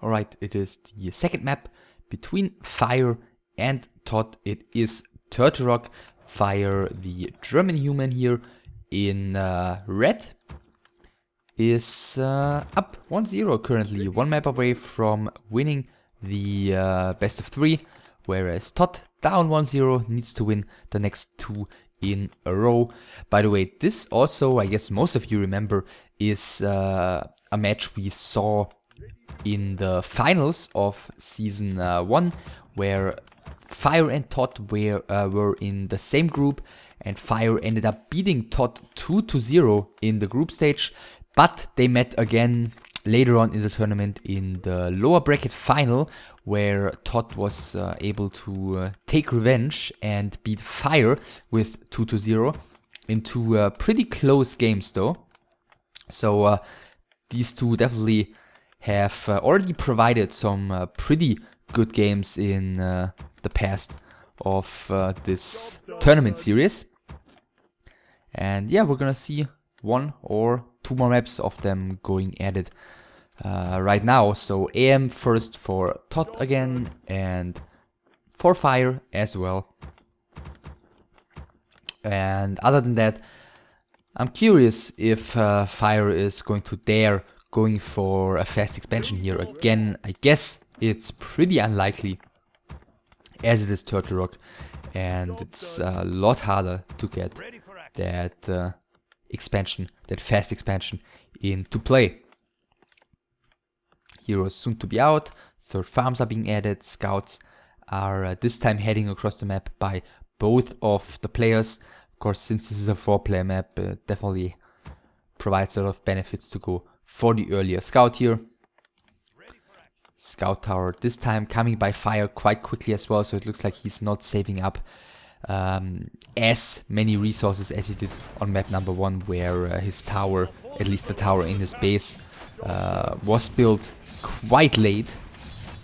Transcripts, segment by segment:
Alright, it is the second map between Fire and ToD. It is Turtle Rock. Fire, the German human here in red, is up 1-0 currently. One map away from winning the best of 3, whereas ToD, down 1-0, needs to win the next 2 in a row. By the way, this also, I guess most of you remember, is a match we saw in the finals of season 1, where Fire and ToD were in the same group, and Fire ended up beating ToD 2-0 in the group stage, but they met again later on in the tournament in the lower bracket final, where ToD was able to take revenge and beat Fire with 2-0 into pretty close games though. So these two definitely have already provided some pretty good games in the past of this tournament series. And yeah, we're gonna see 1 or 2 more maps of them going at it right now. So IEM first for ToD again, and for Fire as well. And other than that, I'm curious if Fire is going to dare going for a fast expansion here again. I guess it's pretty unlikely, as it is Turtle Rock, and it's a lot harder to get that expansion, that fast expansion, into play. Heroes soon to be out, third farms are being added, scouts are this time heading across the map by both of the players. Of course, since this is a 4-player map, it definitely provides a lot of benefits to go for the earlier scout here. Scout tower this time coming by Fire quite quickly as well, so it looks like he's not saving up as many resources as he did on map number 1, where his tower, at least the tower in his base, was built quite late,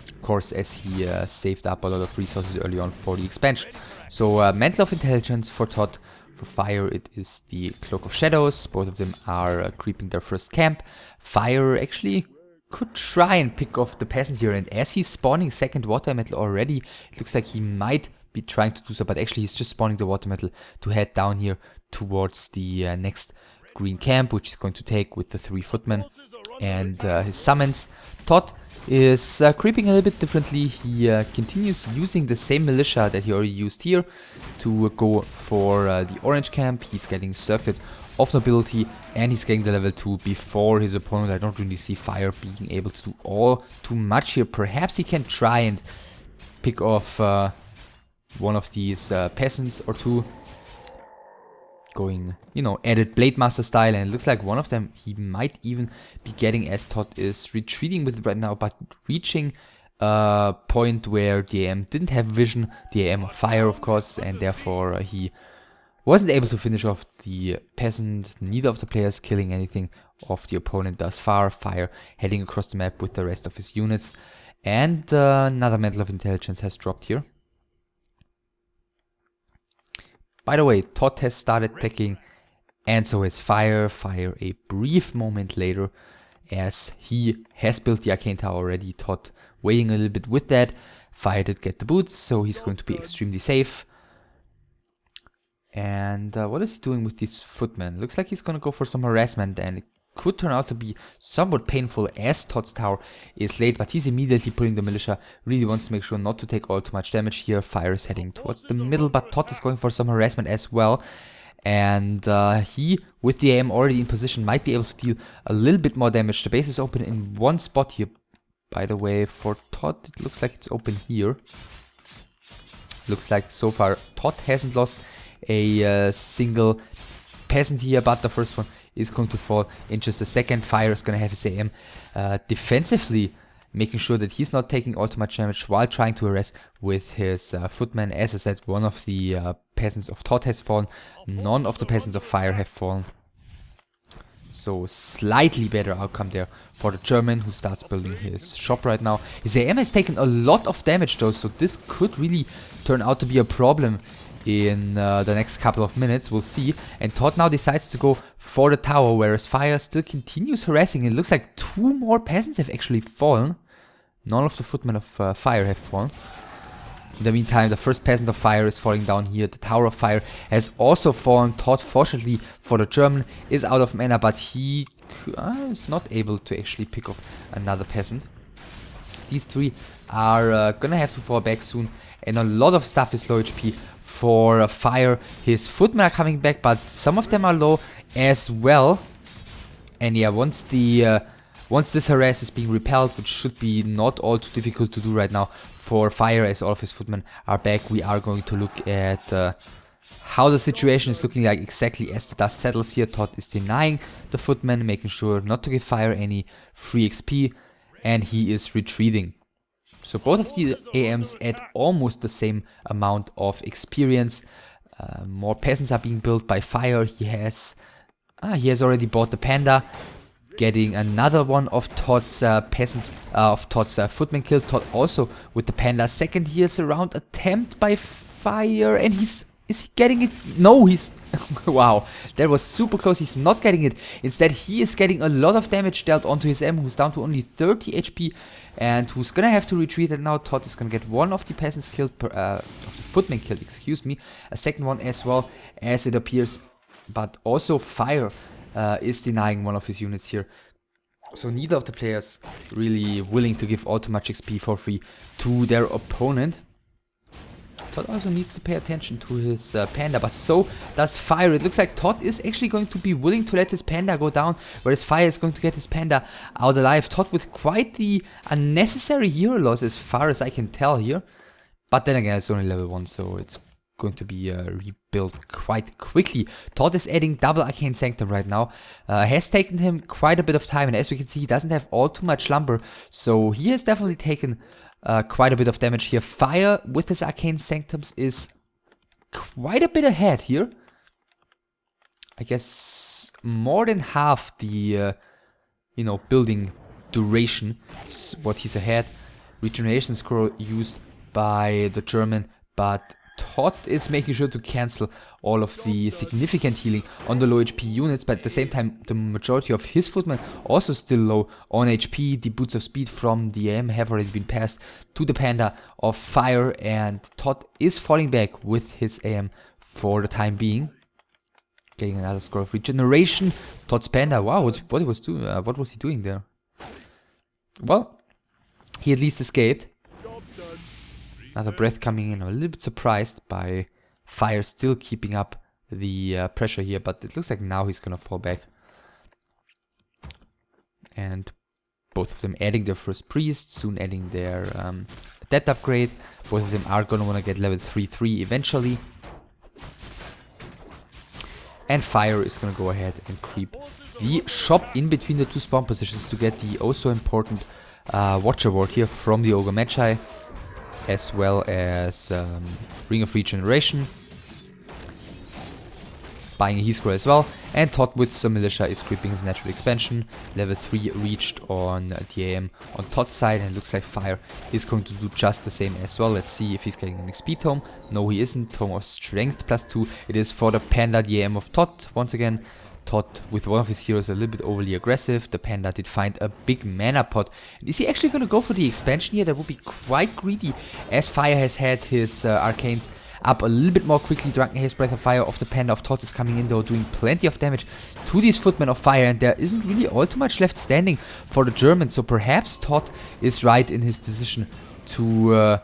of course, as he saved up a lot of resources early on for the expansion. So Mantle of Intelligence for ToD. For Fire, it is the Cloak of Shadows. Both of them are creeping their first camp. Fire actually could try and pick off the peasant here, and as he's spawning second water metal already, it looks like he might be trying to do so, but actually he's just spawning the water metal to head down here towards the next green camp, which he's going to take with the 3 footmen and his summons. ToD is creeping a little bit differently. He continues using the same militia that he already used here to go for the orange camp. He's getting circlet of nobility, and he's getting the level 2 before his opponent. I don't really see Fire being able to do all too much here. Perhaps he can try and pick off one of these peasants or 2, going, you know, added Blade Master style, and it looks like one of them he might even be getting, as ToD is retreating with it right now, but reaching a point where the IEM didn't have vision, the IEM of Fire of course, and therefore he wasn't able to finish off the peasant. Neither of the players killing anything of the opponent thus far. Fire heading across the map with the rest of his units, and another Mantle of Intelligence has dropped here. By the way, ToD has started attacking, and so has Fire. Fire a brief moment later, as he has built the Arcane Tower already. ToD waiting a little bit with that. Fire did get the boots, so he's going to be extremely safe. And what is he doing with these footmen? Looks like he's going to go for some harassment, and it could turn out to be somewhat painful as ToD's tower is late, but he's immediately putting the militia. Really wants to make sure not to take all too much damage here. Fire is heading towards the middle, but ToD is going for some harassment as well. And he, with the IEM already in position, might be able to deal a little bit more damage. The base is open in one spot here. By the way, for ToD, it looks like it's open here. Looks like so far ToD hasn't lost a single peasant here, but the first one is going to fall in just a second. Fire is going to have his IEM defensively, making sure that he's not taking all too much damage while trying to harass with his footmen. As I said, one of the peasants of ToD has fallen. None of the peasants of Fire have fallen. So slightly better outcome there for the German, who starts building his shop right now. His IEM has taken a lot of damage though, so this could really turn out to be a problem in the next couple of minutes. We'll see. And ToD now decides to go for the tower, whereas Fire still continues harassing. It looks like 2 more peasants have actually fallen. None of the footmen of fire have fallen. In the meantime, the first peasant of fire is falling down here. The tower of fire has also fallen. ToD, fortunately for the German, is out of mana, but he is not able to actually pick off another peasant. These three are gonna have to fall back soon, and a lot of stuff is low HP for fire. His footmen are coming back, but some of them are low as well. And yeah, once this harass is being repelled, which should be not all too difficult to do right now for fire, as all of his footmen are back, we are going to look at how the situation is looking like exactly as the dust settles here. ToD is denying the footmen, making sure not to give fire any free XP, and he is retreating. So both of the AMs at almost the same amount of experience. More peasants are being built by fire. He has already bought the panda, getting another one of ToD's peasants, of ToD's footmen killed. ToD also with the panda. Second here's a round attempt by fire, and is he getting it? No, he's wow, that was super close. He's not getting it. Instead, he is getting a lot of damage dealt onto his M, who's down to only 30 HP and who's gonna have to retreat. And now ToD is gonna get one of the peasants killed, of the footmen killed, excuse me, a second one as well, as it appears. But also fire is denying one of his units here. So neither of the players really willing to give all too much XP for free to their opponent. ToD also needs to pay attention to his panda, but so does fire. It looks like ToD is actually going to be willing to let his panda go down, whereas fire is going to get his panda out alive. ToD with quite the unnecessary hero loss as far as I can tell here. But then again, it's only level 1, so it's going to be rebuilt quite quickly. ToD is adding double Arcane Sanctum right now. Has taken him quite a bit of time, and as we can see, he doesn't have all too much lumber, so he has definitely taken quite a bit of damage here. Fire with his Arcane Sanctums is quite a bit ahead here. I guess more than half the building duration is what he's ahead. Regeneration scroll used by the German, but ToD is making sure to cancel all of the significant healing on the low HP units, but at the same time the majority of his footmen also still low on HP. The boots of speed from the AM have already been passed to the panda of fire, and ToD is falling back with his AM for the time being. Getting another score of regeneration. ToD's panda, wow, what was he doing there? Well, he at least escaped. Another breath coming in. I'm a little bit surprised by fire still keeping up the pressure here, but it looks like now he's gonna fall back. And both of them adding their first priest, soon adding their death upgrade. Both of them are gonna wanna get level 3/3 eventually. And fire is gonna go ahead and creep the shop in between the two spawn positions to get the also important Watcher Ward here from the Ogre Magi, as well as Ring of Regeneration, buying a heal scroll as well. And ToD with some militia is creeping his natural expansion. Level 3 reached on the AM on ToD's side, and it looks like fire is going to do just the same as well. Let's see if he's getting an XP tome. No, he isn't. Tome of Strength +2. It is for the panda, the AM of ToD. Once again, ToD with one of his heroes a little bit overly aggressive. The panda did find a big mana pot. Is he actually going to go for the expansion here? That would be quite greedy, as fire has had his arcanes up a little bit more quickly. Drunken Haze Breath of Fire of the panda of ToD is coming in though, doing plenty of damage to these footmen of fire, and there isn't really all too much left standing for the German, so perhaps ToD is right in his decision to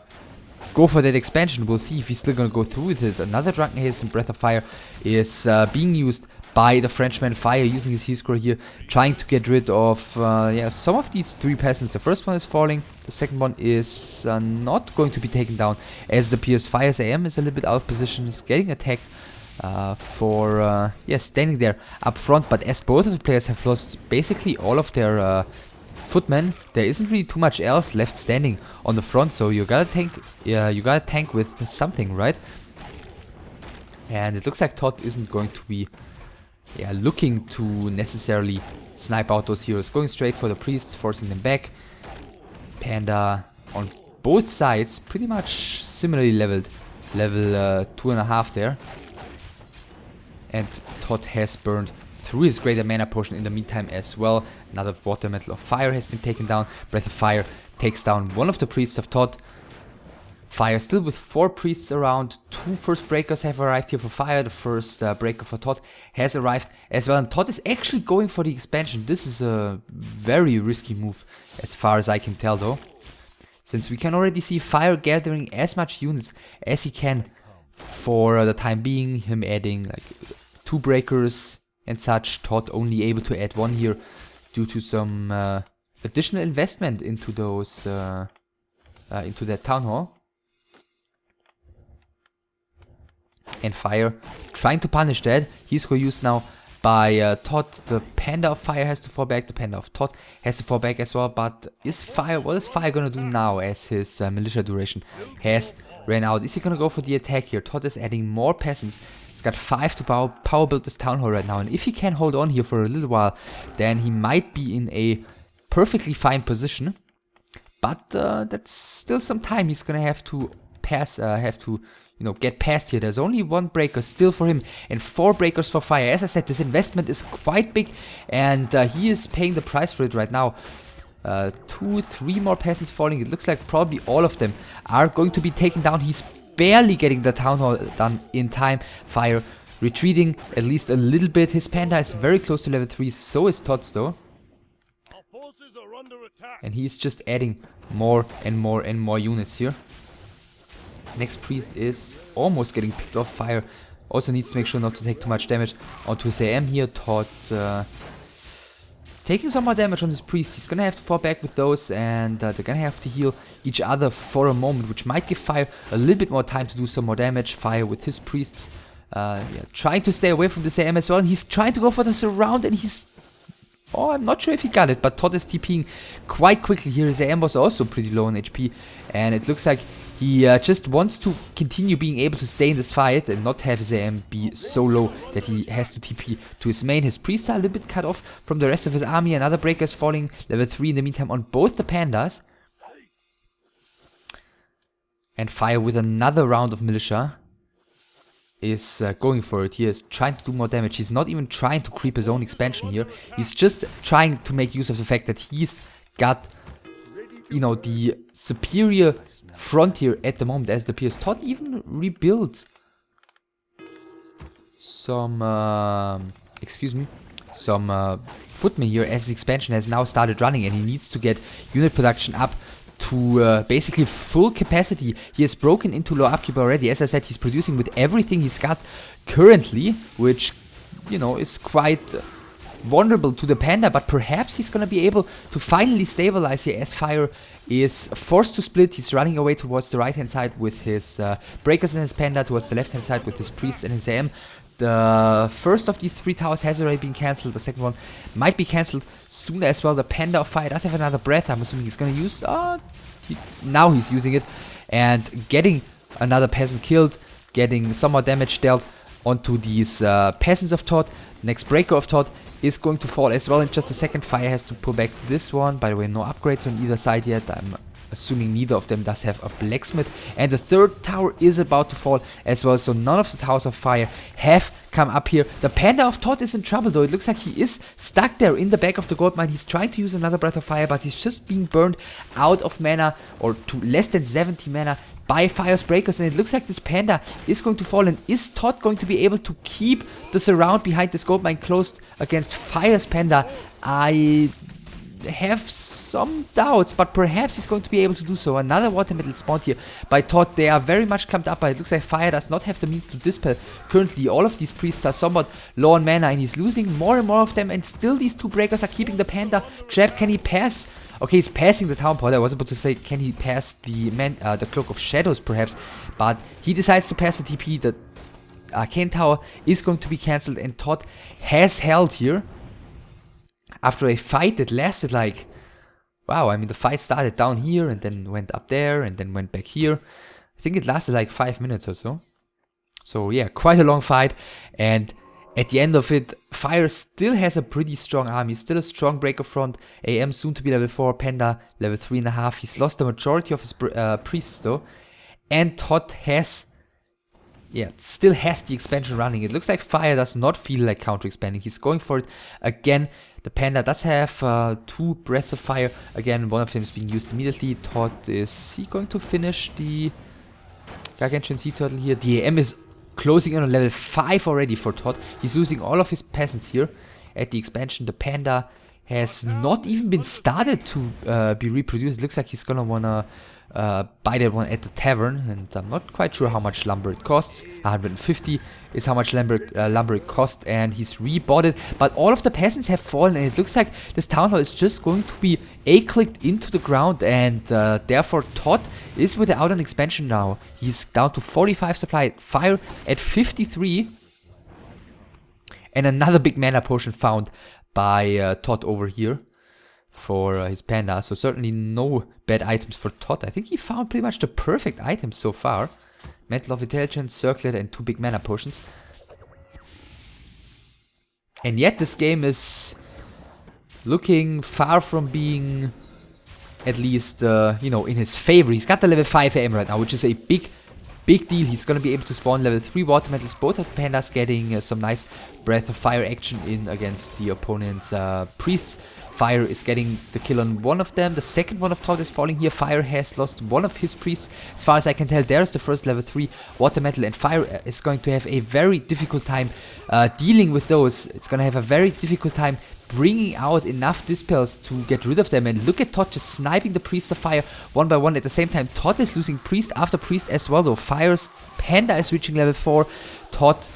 go for that expansion. We'll see if he's still gonna go through with it. Another Drunken Haze and Breath of Fire is being used by the Frenchman. Fire using his heal scroll here, trying to get rid of some of these three peasants. The first one is falling, the second one is not going to be taken down, as it appears Fire's AM is a little bit out of position, is getting attacked for standing there up front. But as both of the players have lost basically all of their footmen, there isn't really too much else left standing on the front, so you gotta tank with something, right? And it looks like ToD isn't going to be looking to necessarily snipe out those heroes, going straight for the priests, forcing them back. Panda on both sides pretty much similarly leveled, level 2.5 there. And ToD has burned through his greater mana potion in the meantime as well. Another water metal of fire has been taken down. Breath of Fire takes down one of the priests of ToD. Fire still with 4 priests around. 2 first breakers have arrived here for Fire. The first breaker for ToD has arrived as well. And ToD is actually going for the expansion. This is a very risky move as far as I can tell though. Since we can already see Fire gathering as much units as he can for the time being. Him adding like 2 breakers and such. ToD only able to add 1 here due to some additional investment into those into that town hall. And Fire trying to punish that. He's co-used now by ToD. The Panda of Fire has to fall back. The Panda of ToD has to fall back as well. But what is Fire gonna do now as his militia duration has ran out? Is he gonna go for the attack here? ToD is adding more peasants. He's got 5 to power build this town hall right now. And if he can hold on here for a little while, then he might be in a perfectly fine position. But that's still some time he's gonna have to pass, get past here. There's only 1 breaker still for him and 4 breakers for Fire. As I said, this investment is quite big and he is paying the price for it right now. 2, 3 more peasants falling. It looks like probably all of them are going to be taken down. He's barely getting the town hall done in time. Fire retreating at least a little bit. His Panda is very close to level 3, so is ToD's though. And he's just adding more and more and more units here. Next priest is almost getting picked off. Fire also needs to make sure not to take too much damage onto his AM here. ToD taking some more damage on this priest. He's gonna have to fall back with those, and they're gonna have to heal each other for a moment, which might give Fire a little bit more time to do some more damage. Fire with his priests trying to stay away from this AM as well. And he's trying to go for the surround, and he's... Oh, I'm not sure if he got it, but ToD is TPing quite quickly here. His AM was also pretty low on HP, and it looks like he just wants to continue being able to stay in this fight and not have his AM be so low that he has to TP to his main. His priests are a little bit cut off from the rest of his army. Another breaker is falling, level 3 in the meantime on both the Pandas. And Fire with another round of militia is going for it. He is trying to do more damage. He's not even trying to creep his own expansion here. He's just trying to make use of the fact that he's got, the superior frontier at the moment as the peers. ToD even rebuilt some, footmen here as the expansion has now started running, and he needs to get unit production up to basically full capacity. He has broken into low upkeep already. As I said, he's producing with everything he's got currently, which, is quite vulnerable to the Panda, but perhaps he's gonna be able to finally stabilize here as Fire is forced to split. He's running away towards the right hand side with his breakers and his Panda, towards the left hand side with his priests and his AM. The first of these 3 towers has already been cancelled. The second one might be cancelled soon as well. The Panda of Fire does have another breath. I'm assuming he's gonna use... now he's using it and getting another peasant killed, getting some more damage dealt onto these peasants of ToD. Next breaker of ToD is going to fall as well in just a second. Fire has to pull back this one. By the way, no upgrades on either side yet. I'm assuming neither of them does have a blacksmith. And the third tower is about to fall as well. So none of the towers of Fire have come up here. The Panda of ToD is in trouble though. It looks like he is stuck there in the back of the gold mine. He's trying to use another breath of Fire, but he's just being burned out of mana, or to less than 70 mana, by Fire's breakers, and it looks like this Panda is going to fall. And is ToD going to be able to keep the surround behind this gold mine closed against Fire's Panda? I have some doubts, but perhaps he's going to be able to do so. Another water metal spawned here by ToD. They are very much clumped up, but it looks like Fire does not have the means to dispel. Currently, all of these priests are somewhat low on mana, and he's losing more and more of them, and still these 2 breakers are keeping the Panda trapped. Can he pass? Okay, he's passing the town pod. I was about to say, can he pass the Cloak of Shadows perhaps? But he decides to pass the TP. The Arcane Tower is going to be cancelled, and ToD has held here after a fight that lasted like... Wow, I mean, the fight started down here and then went up there and then went back here. I think it lasted like 5 minutes or so. So yeah, quite a long fight, and at the end of it, Fire still has a pretty strong army, still a strong breaker front. AM soon to be level 4, Panda level 3.5. He's lost the majority of his priests though. And ToD has, still has the expansion running. It looks like Fire does not feel like counter-expanding. He's going for it again. The Panda does have 2 Breaths of Fire. Again, one of them is being used immediately. ToD, is he going to finish the Gargantuan Sea Turtle here? The AM is closing in on level 5 already for ToD. He's losing all of his peasants here at the expansion. The Panda has not even been started to be reproduced. It looks like he's gonna wanna buy that one at the tavern, and I'm not quite sure how much lumber it costs. 150 is how much lumber it cost, and he's rebought it. But all of the peasants have fallen, and it looks like this town hall is just going to be A-clicked into the ground, and therefore ToD is without an expansion now. He's down to 45 supply, fire at 53, and another big mana potion found by ToD over here for his Panda. So certainly no bad items for ToD. I think he found pretty much the perfect items so far. Mantle of Intelligence, Circlet, and 2 big mana potions. And yet this game is looking far from being at least, you know, in his favor. He's got the level 5 AM right now, which is a big deal. He's going to be able to spawn level 3 water metals. Both of the Pandas getting some nice Breath of Fire action in against the opponent's priests. Fire is getting the kill on one of them. The second one of ToD is falling here. Fire has lost one of his priests. As far as I can tell, there's the first level 3 water metal, and Fire is going to have a very difficult time dealing with those. It's going to have a very difficult time bringing out enough dispels to get rid of them. And look at ToD just sniping the priests of Fire one by one. At the same time, ToD is losing priest after priest as well, though. Fire's Panda is reaching level 4. ToD,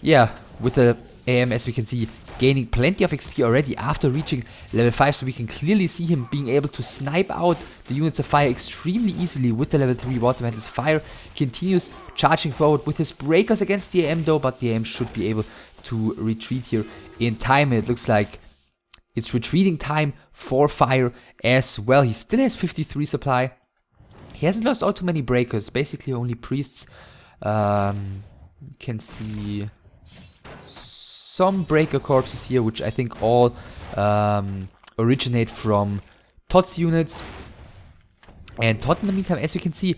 yeah, with the AM, as we can see, gaining plenty of XP already after reaching level 5, so we can clearly see him being able to snipe out the units of Fire extremely easily with the level 3 water metals. Fire continues charging forward with his breakers against the AM though, but the AM should be able to retreat here in time. It looks like it's retreating time for Fire as well. He still has 53 supply. He hasn't lost all too many breakers, basically only priests. You can see some breaker corpses here, which I think all originate from ToD's units. And ToD, in the meantime, as you can see,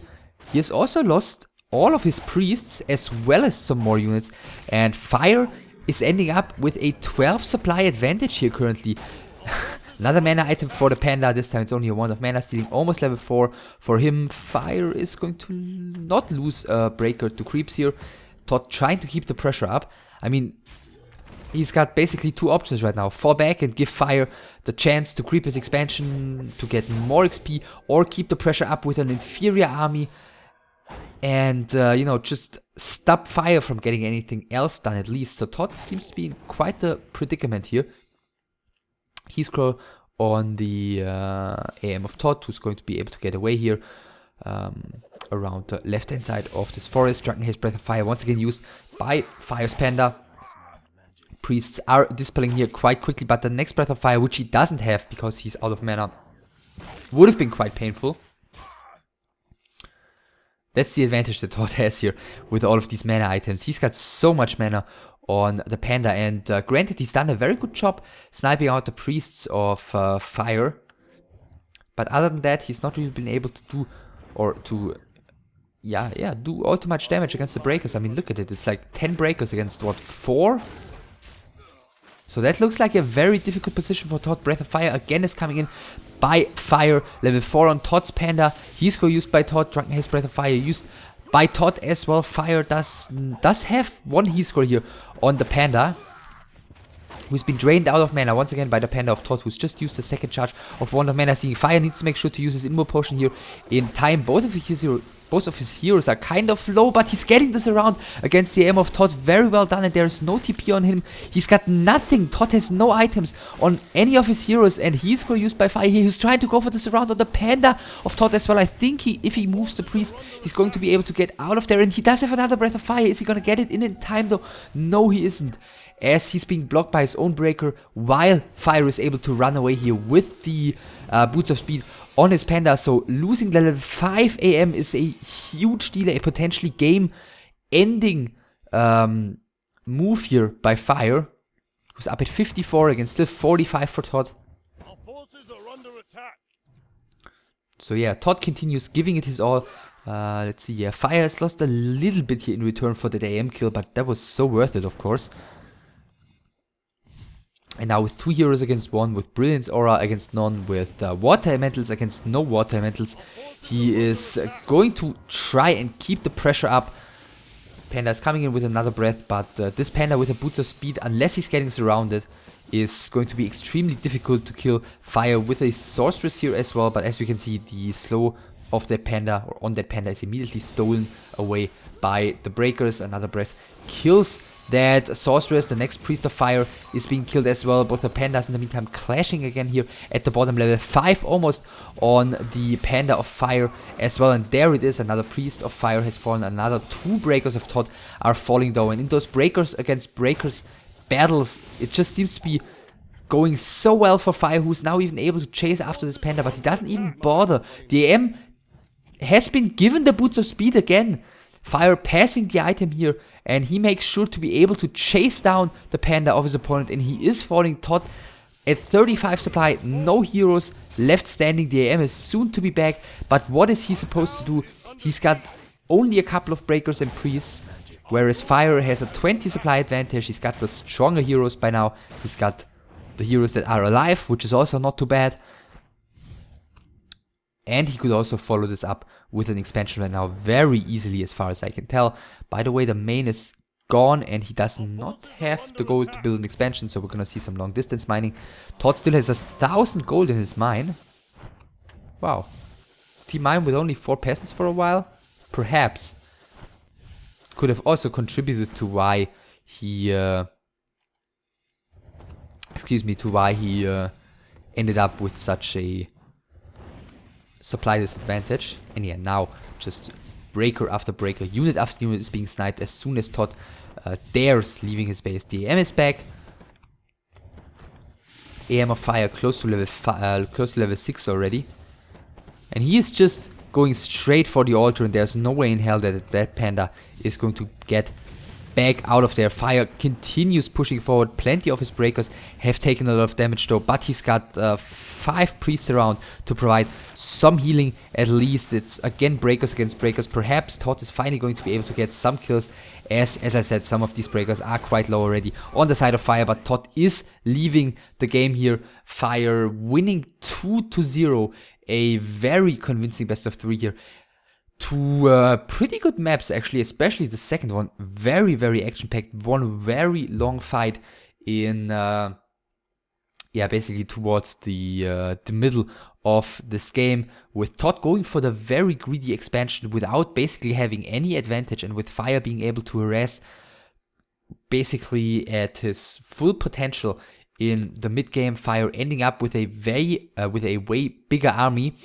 he has also lost all of his priests as well as some more units. And Fire is ending up with a 12 supply advantage here currently. Another mana item for the Panda. This time it's only a 1 of mana, stealing almost level 4 for him. Fire is going to not lose a breaker to creeps here. ToD trying to keep the pressure up. I mean, he's got basically 2 options right now. Fall back and give Fire the chance to creep his expansion to get more XP, or keep the pressure up with an inferior army and, you know, just stop Fire from getting anything else done at least. So ToD seems to be in quite a predicament here. He scroll on the AM of ToD, who's going to be able to get away here around the left hand side of this forest. Drunken Haze Breath of Fire once again used by Fire's Panda. Priests are dispelling here quite quickly, but the next Breath of Fire, which he doesn't have because he's out of mana, would have been quite painful. That's the advantage that ToD has here with all of these mana items. He's got so much mana on the Panda, and granted, he's done a very good job sniping out the priests of Fire, but other than that, he's not really been able to do, or to, do all too much damage against the breakers. I mean, look at it, it's like 10 breakers against, what, 4? So that looks like a very difficult position for ToD. Breath of Fire again is coming in by Fire, level 4 on ToD's Panda. Heesco used by ToD, Drunken Haze Breath of Fire used by ToD as well. Fire does have 1 Heescore here on the Panda, who's been drained out of mana once again by the Panda of ToD, who's just used the second charge of 1 of mana. Seeing Fire needs to make sure to use his Inmo Potion here in time. Both of his heroes are kind of low, but he's getting this around against the AM of ToD. Very well done, and there's no TP on him. He's got nothing. ToD has no items on any of his heroes, and he's going used by Fire here. He's trying to go for this around on the Panda of ToD as well. I think if he moves the priest, he's going to be able to get out of there, and he does have another Breath of Fire. Is he going to get it in time though? No, he isn't, as he's being blocked by his own breaker, while Fire is able to run away here with the Boots of Speed on his Panda. So losing the level 5 AM is a huge deal, a potentially game-ending move here by Fire, who's up at 54 against still 45 for ToD. Our forces are under attack. So yeah, ToD continues giving it his all. Let's see, yeah, Fire has lost a little bit here in return for that AM kill, but that was so worth it, of course. And now with 2 heroes against 1, with Brilliance Aura against none, with Water Elementals against no Water Elementals, he is going to try and keep the pressure up. Panda is coming in with another breath, but this Panda with a Boots of Speed, unless he's getting surrounded, is going to be extremely difficult to kill. Fire with a Sorceress here as well, but as you can see, the slow of that Panda, or on that Panda, is immediately stolen away by the Breakers. Another breath kills that Sorceress. The next Priest of Fire is being killed as well. Both the Pandas in the meantime clashing again here at the bottom, level 5 almost on the Panda of Fire as well. And there it is, another Priest of Fire has fallen. Another 2 Breakers of ToD are falling down. And in those Breakers against Breakers battles, it just seems to be going so well for Fire, who's now even able to chase after this Panda, but he doesn't even bother. The AM has been given the Boots of Speed again. Fire passing the item here, and he makes sure to be able to chase down the Panda of his opponent, and he is falling. ToD at 35 supply, no heroes left standing. The AM is soon to be back, but what is he supposed to do? He's got only a couple of Breakers and Priests, whereas Fire has a 20 supply advantage. He's got the stronger heroes by now. He's got the heroes that are alive, which is also not too bad. And he could also follow this up with an expansion right now very easily, as far as I can tell. By the way, the main is gone and he does not have the gold to build an expansion, so we're gonna see some long distance mining. ToD still has 1,000 gold in his mine. Wow. Did he mine with only 4 peasants for a while? Perhaps. Could have also contributed to why he ended up with such a supply disadvantage. And yeah, now just breaker after breaker, unit after unit is being sniped as soon as ToD dares leaving his base. The AM is back. AM of Fire close to level 6 already, and he is just going straight for the altar, and there's no way in hell that that Panda is going to get back out of there. Fire continues pushing forward. Plenty of his breakers have taken a lot of damage though, but he's got 5 priests around to provide some healing at least. It's again breakers against breakers. Perhaps ToD is finally going to be able to get some kills, as I said, some of these breakers are quite low already on the side of Fire, but ToD is leaving the game here. Fire winning 2-0, a very convincing best of 3 here. 2 pretty good maps actually, especially the second one. Very, very action-packed. One very long fight in, basically towards the middle of this game, with ToD going for the very greedy expansion without basically having any advantage, and with Fire being able to harass basically at his full potential in the mid game. Fire ending up with a way bigger army.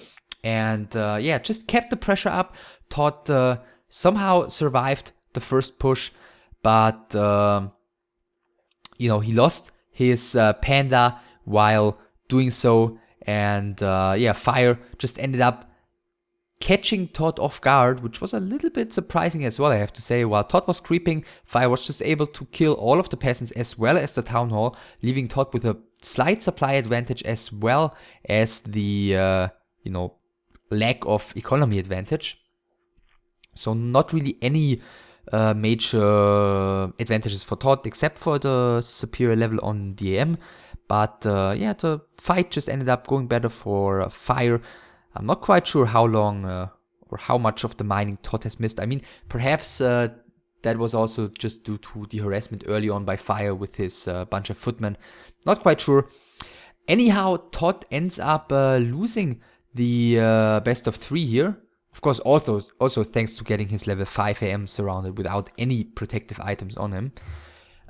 And just kept the pressure up. ToD somehow survived the first push, but he lost his Panda while doing so. And Fire just ended up catching ToD off guard, which was a little bit surprising as well, I have to say. While ToD was creeping, Fire was just able to kill all of the peasants as well as the town hall, leaving ToD with a slight supply advantage as well as the lack of economy advantage. So not really any major advantages for ToD except for the superior level on the AM. But the fight just ended up going better for Fire. I'm not quite sure how long or how much of the mining ToD has missed. I mean, perhaps that was also just due to the harassment early on by Fire with his bunch of footmen. Not quite sure. Anyhow, ToD ends up losing the best of 3 here. Of course, also thanks to getting his level 5 AM surrounded without any protective items on him.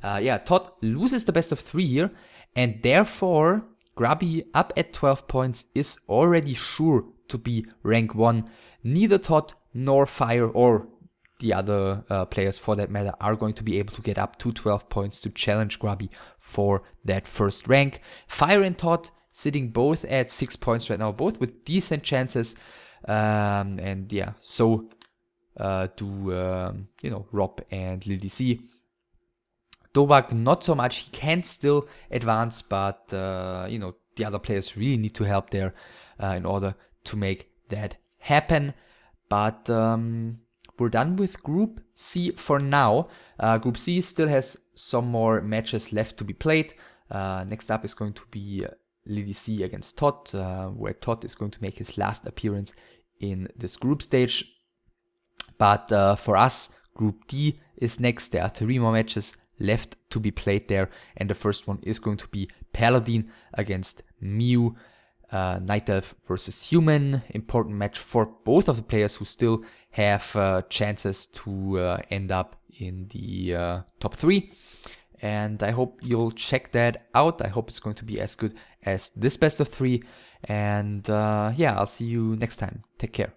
ToD loses the best of 3 here, and therefore Grubby, up at 12 points, is already sure to be rank 1. Neither ToD nor Fire, or the other players for that matter, are going to be able to get up to 12 points to challenge Grubby for that first rank. Fire and ToD sitting both at 6 points right now, both with decent chances. So do Rob and Lil DC. Dovak not so much. He can still advance, but the other players really need to help there in order to make that happen. But we're done with Group C for now. Group C still has some more matches left to be played. Next up is going to be Lady C against ToD, where ToD is going to make his last appearance in this group stage. But for us, Group D is next. There are 3 more matches left to be played there, and the first one is going to be Paladin against Mew, Night Elf versus Human. Important match for both of the players who still have chances to end up in the top 3. And I hope you'll check that out. I hope it's going to be as good as this best of 3. And yeah, I'll see you next time. Take care.